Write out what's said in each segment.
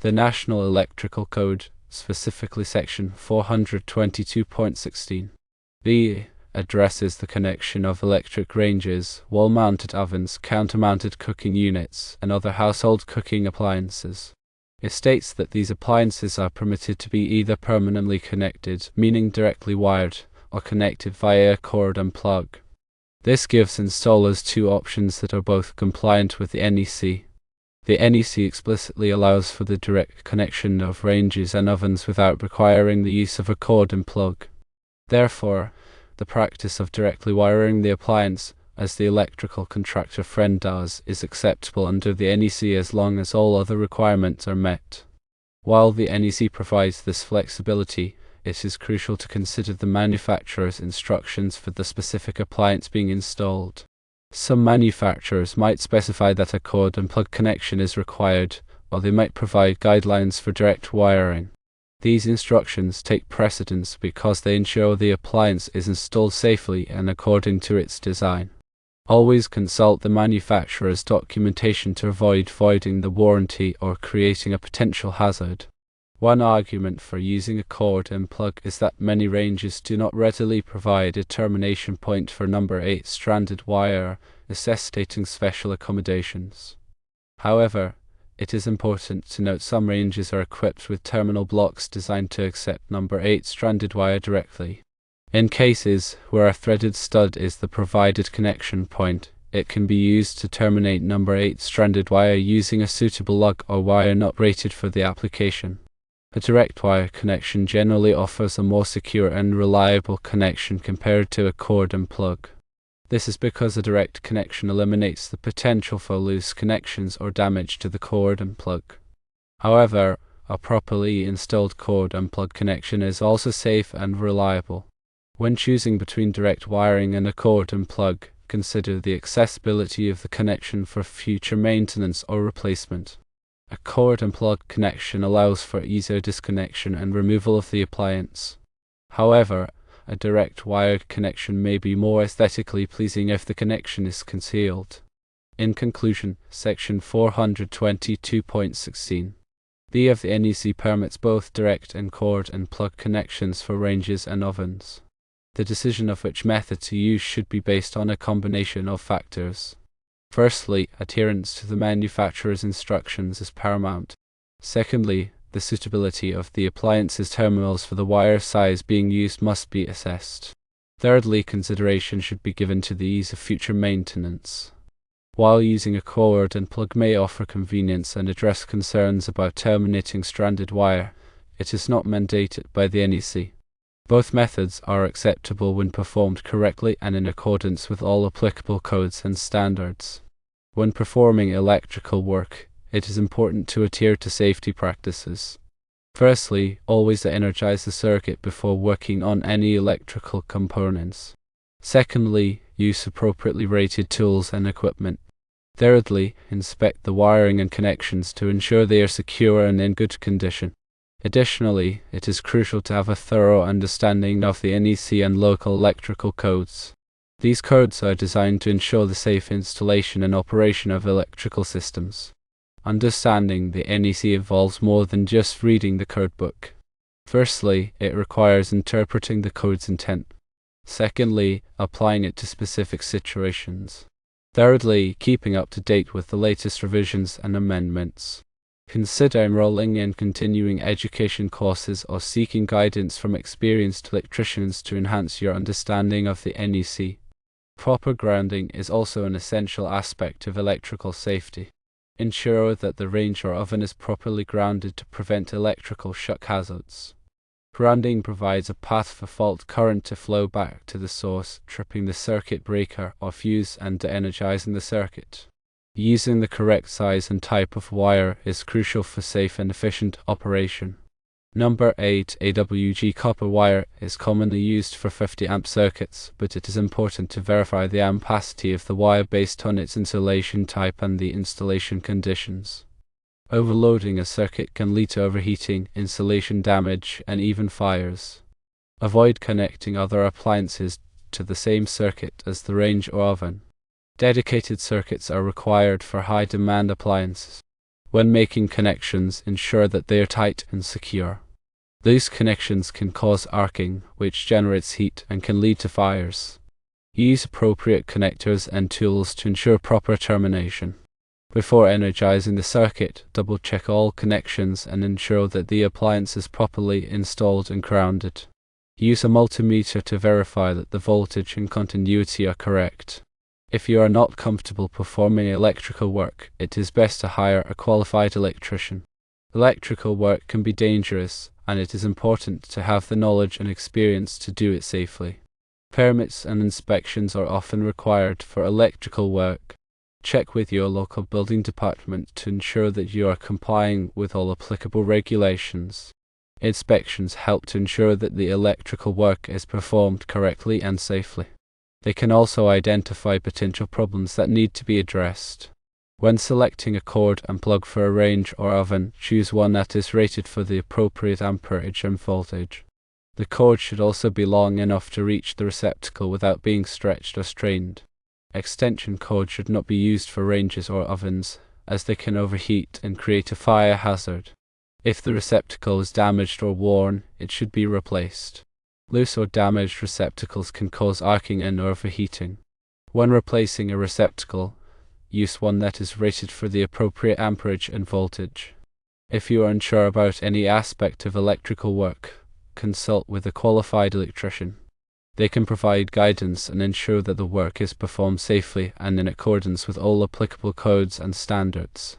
The National Electrical Code, specifically Section 422.16, b addresses the connection of electric ranges, wall-mounted ovens, counter-mounted cooking units, and other household cooking appliances. It states that these appliances are permitted to be either permanently connected, meaning directly wired, or connected via a cord and plug. This gives installers two options that are both compliant with the NEC. The NEC explicitly allows for the direct connection of ranges and ovens without requiring the use of a cord and plug. Therefore, the practice of directly wiring the appliance, as the electrical contractor friend does, is acceptable under the NEC as long as all other requirements are met. While the NEC provides this flexibility, it is crucial to consider the manufacturer's instructions for the specific appliance being installed. Some manufacturers might specify that a cord and plug connection is required, or they might provide guidelines for direct wiring. These instructions take precedence because they ensure the appliance is installed safely and according to its design. Always consult the manufacturer's documentation to avoid voiding the warranty or creating a potential hazard. One argument for using a cord and plug is that many ranges do not readily provide a termination point for number 8 stranded wire, necessitating special accommodations. However, it is important to note some ranges are equipped with terminal blocks designed to accept number 8 stranded wire directly. In cases where a threaded stud is the provided connection point, it can be used to terminate number 8 stranded wire using a suitable lug or wire not rated for the application. A direct wire connection generally offers a more secure and reliable connection compared to a cord and plug. This is because a direct connection eliminates the potential for loose connections or damage to the cord and plug. However, a properly installed cord and plug connection is also safe and reliable. When choosing between direct wiring and a cord and plug, consider the accessibility of the connection for future maintenance or replacement. A cord and plug connection allows for easier disconnection and removal of the appliance. However, a direct wired connection may be more aesthetically pleasing if the connection is concealed. In conclusion, Section 422.16 b of the NEC permits both direct and cord and plug connections for ranges and ovens. The decision of which method to use should be based on a combination of factors. Firstly, adherence to the manufacturer's instructions is paramount. Secondly, the suitability of the appliance's terminals for the wire size being used must be assessed. Thirdly, consideration should be given to the ease of future maintenance. While using a cord and plug may offer convenience and address concerns about terminating stranded wire, it is not mandated by the NEC. Both methods are acceptable when performed correctly and in accordance with all applicable codes and standards. When performing electrical work, it is important to adhere to safety practices. Firstly, always energize the circuit before working on any electrical components. Secondly, use appropriately rated tools and equipment. Thirdly, inspect the wiring and connections to ensure they are secure and in good condition. Additionally, it is crucial to have a thorough understanding of the NEC and local electrical codes. These codes are designed to ensure the safe installation and operation of electrical systems. Understanding the NEC involves more than just reading the codebook. Firstly, it requires interpreting the code's intent. Secondly, applying it to specific situations. Thirdly, keeping up to date with the latest revisions and amendments. Consider enrolling in continuing education courses or seeking guidance from experienced electricians to enhance your understanding of the NEC. Proper grounding is also an essential aspect of electrical safety. Ensure that the range or oven is properly grounded to prevent electrical shock hazards. Grounding provides a path for fault current to flow back to the source, tripping the circuit breaker or fuse and de-energizing the circuit. Using the correct size and type of wire is crucial for safe and efficient operation. Number 8 AWG copper wire is commonly used for 50 amp circuits, but it is important to verify the ampacity of the wire based on its insulation type and the installation conditions. Overloading a circuit can lead to overheating, insulation damage, and even fires. Avoid connecting other appliances to the same circuit as the range or oven. Dedicated circuits are required for high-demand appliances. When making connections, ensure that they are tight and secure. Loose connections can cause arcing, which generates heat and can lead to fires. Use appropriate connectors and tools to ensure proper termination. Before energizing the circuit, double-check all connections and ensure that the appliance is properly installed and grounded. Use a multimeter to verify that the voltage and continuity are correct. If you are not comfortable performing electrical work, it is best to hire a qualified electrician. Electrical work can be dangerous, and it is important to have the knowledge and experience to do it safely. Permits and inspections are often required for electrical work. Check with your local building department to ensure that you are complying with all applicable regulations. Inspections help to ensure that the electrical work is performed correctly and safely. They can also identify potential problems that need to be addressed. When selecting a cord and plug for a range or oven, choose one that is rated for the appropriate amperage and voltage. The cord should also be long enough to reach the receptacle without being stretched or strained. Extension cords should not be used for ranges or ovens, as they can overheat and create a fire hazard. If the receptacle is damaged or worn, it should be replaced. Loose or damaged receptacles can cause arcing and overheating. When replacing a receptacle, use one that is rated for the appropriate amperage and voltage. If you are unsure about any aspect of electrical work, consult with a qualified electrician. They can provide guidance and ensure that the work is performed safely and in accordance with all applicable codes and standards.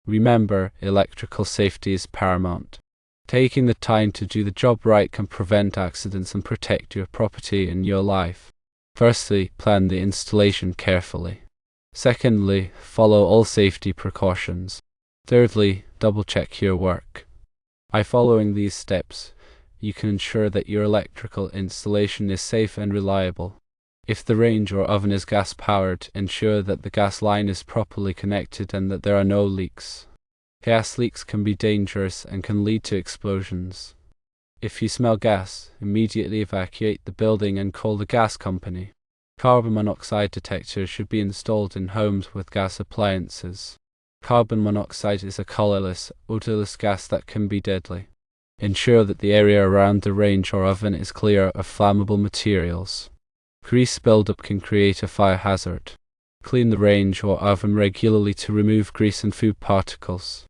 Remember, electrical safety is paramount. Taking the time to do the job right can prevent accidents and protect your property and your life. Firstly, plan the installation carefully. Secondly, follow all safety precautions. Thirdly, double-check your work. By following these steps, you can ensure that your electrical installation is safe and reliable. If the range or oven is gas-powered, ensure that the gas line is properly connected and that there are no leaks. Gas leaks can be dangerous and can lead to explosions. If you smell gas, immediately evacuate the building and call the gas company. Carbon monoxide detectors should be installed in homes with gas appliances. Carbon monoxide is a colorless, odorless gas that can be deadly. Ensure that the area around the range or oven is clear of flammable materials. Grease buildup can create a fire hazard. Clean the range or oven regularly to remove grease and food particles.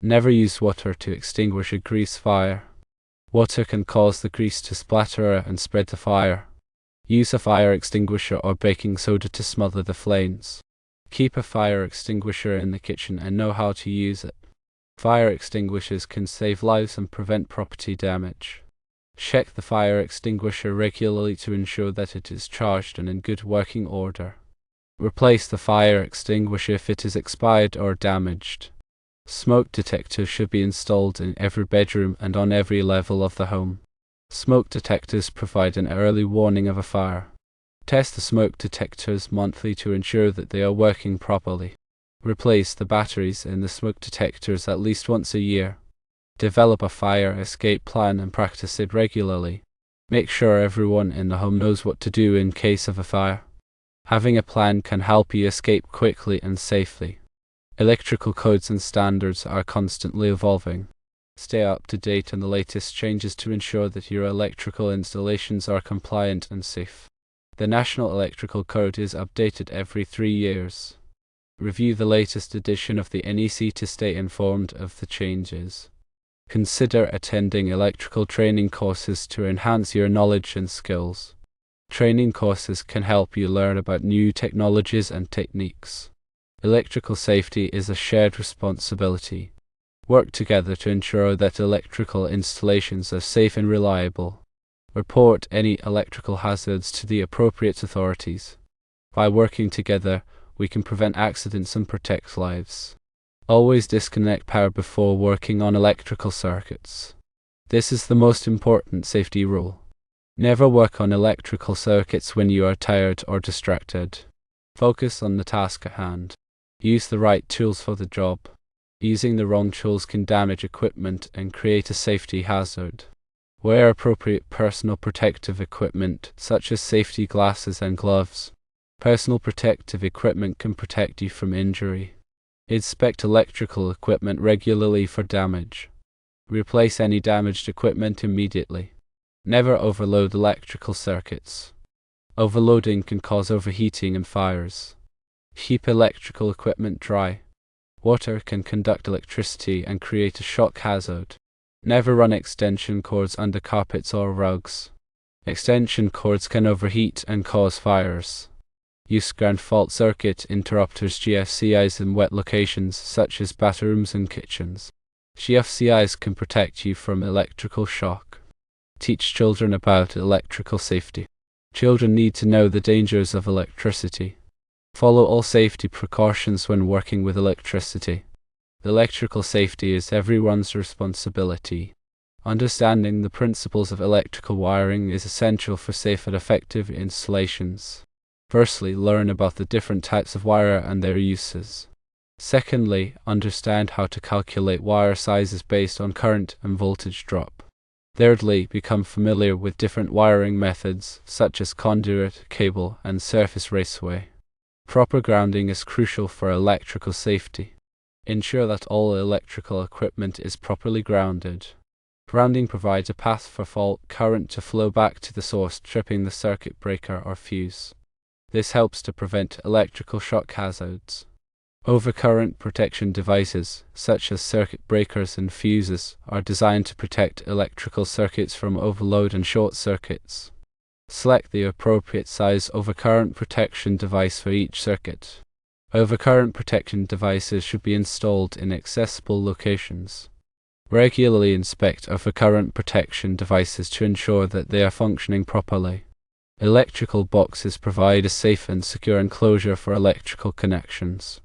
Never use water to extinguish a grease fire. Water can cause the grease to splatter and spread the fire. Use a fire extinguisher or baking soda to smother the flames. Keep a fire extinguisher in the kitchen and know how to use it. Fire extinguishers can save lives and prevent property damage. Check the fire extinguisher regularly to ensure that it is charged and in good working order. Replace the fire extinguisher if it is expired or damaged. Smoke detectors should be installed in every bedroom and on every level of the home. Smoke detectors provide an early warning of a fire. Test the smoke detectors monthly to ensure that they are working properly. Replace the batteries in the smoke detectors at least once a year. Develop a fire escape plan and practice it regularly. Make sure everyone in the home knows what to do in case of a fire. Having a plan can help you escape quickly and safely. Electrical codes and standards are constantly evolving. Stay up to date on the latest changes to ensure that your electrical installations are compliant and safe. The National Electrical Code is updated every 3 years. Review the latest edition of the NEC to stay informed of the changes. Consider attending electrical training courses to enhance your knowledge and skills. Training courses can help you learn about new technologies and techniques. Electrical safety is a shared responsibility. Work together to ensure that electrical installations are safe and reliable. Report any electrical hazards to the appropriate authorities. By working together, we can prevent accidents and protect lives. Always disconnect power before working on electrical circuits. This is the most important safety rule. Never work on electrical circuits when you are tired or distracted. Focus on the task at hand. Use the right tools for the job. Using the wrong tools can damage equipment and create a safety hazard. Wear appropriate personal protective equipment, such as safety glasses and gloves. Personal protective equipment can protect you from injury. Inspect electrical equipment regularly for damage. Replace any damaged equipment immediately. Never overload electrical circuits. Overloading can cause overheating and fires. Keep electrical equipment dry. Water can conduct electricity and create a shock hazard. Never run extension cords under carpets or rugs. Extension cords can overheat and cause fires. Use ground fault circuit interrupters GFCIs in wet locations such as bathrooms and kitchens. GFCIs can protect you from electrical shock. Teach children about electrical safety. Children need to know the dangers of electricity. Follow all safety precautions when working with electricity. Electrical safety is everyone's responsibility. Understanding the principles of electrical wiring is essential for safe and effective installations. Firstly, learn about the different types of wire and their uses. Secondly, understand how to calculate wire sizes based on current and voltage drop. Thirdly, become familiar with different wiring methods such as conduit, cable, and surface raceway. Proper grounding is crucial for electrical safety. Ensure that all electrical equipment is properly grounded. Grounding provides a path for fault current to flow back to the source, tripping the circuit breaker or fuse. This helps to prevent electrical shock hazards. Overcurrent protection devices, such as circuit breakers and fuses, are designed to protect electrical circuits from overload and short circuits. Select the appropriate size overcurrent protection device for each circuit. Overcurrent protection devices should be installed in accessible locations. Regularly inspect overcurrent protection devices to ensure that they are functioning properly. Electrical boxes provide a safe and secure enclosure for electrical connections.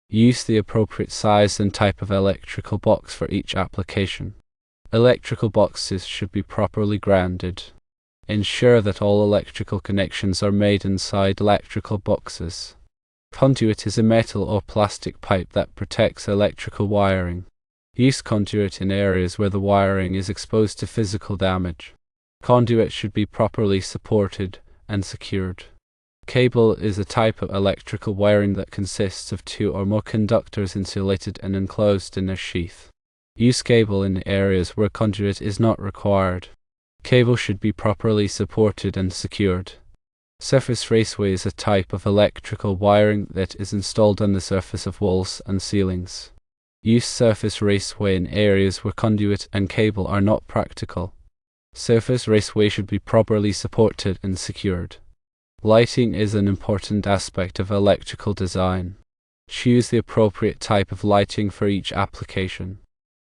Use the appropriate size and type of electrical box for each application. Electrical boxes should be properly grounded. Ensure that all electrical connections are made inside electrical boxes. Conduit is a metal or plastic pipe that protects electrical wiring. Use conduit in areas where the wiring is exposed to physical damage. Conduit should be properly supported and secured. Cable is a type of electrical wiring that consists of two or more conductors insulated and enclosed in a sheath. Use cable in areas where conduit is not required. Cable should be properly supported and secured. Surface raceway is a type of electrical wiring that is installed on the surface of walls and ceilings. Use surface raceway in areas where conduit and cable are not practical. Surface raceway should be properly supported and secured. Lighting is an important aspect of electrical design. Choose the appropriate type of lighting for each application.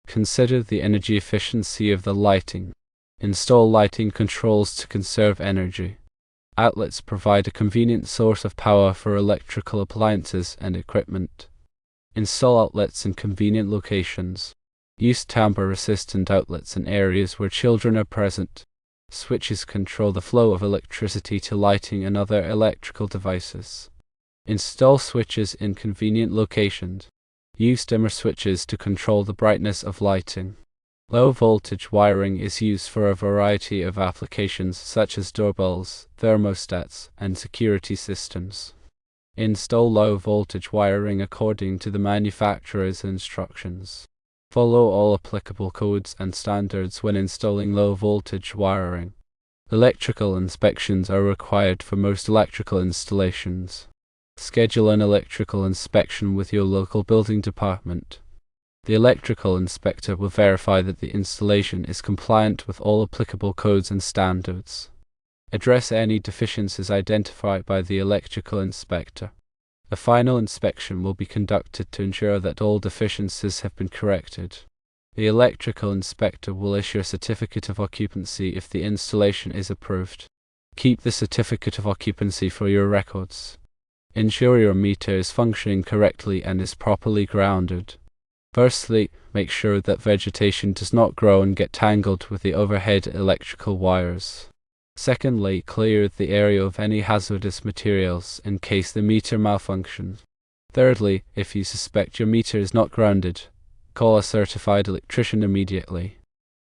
Consider the energy efficiency of the lighting. Install lighting controls to conserve energy. Outlets provide a convenient source of power for electrical appliances and equipment. Install outlets in convenient locations. Use tamper-resistant outlets in areas where children are present. Switches control the flow of electricity to lighting and other electrical devices. Install switches in convenient locations. Use dimmer switches to control the brightness of lighting. Low voltage wiring is used for a variety of applications such as doorbells, thermostats, and security systems. Install low voltage wiring according to the manufacturer's instructions. Follow all applicable codes and standards when installing low voltage wiring. Electrical inspections are required for most electrical installations. Schedule an electrical inspection with your local building department. The electrical inspector will verify that the installation is compliant with all applicable codes and standards. Address any deficiencies identified by the electrical inspector. A final inspection will be conducted to ensure that all deficiencies have been corrected. The electrical inspector will issue a certificate of occupancy if the installation is approved. Keep the certificate of occupancy for your records. Ensure your meter is functioning correctly and is properly grounded. Firstly, make sure that vegetation does not grow and get tangled with the overhead electrical wires. Secondly, clear the area of any hazardous materials in case the meter malfunctions. Thirdly, if you suspect your meter is not grounded, call a certified electrician immediately.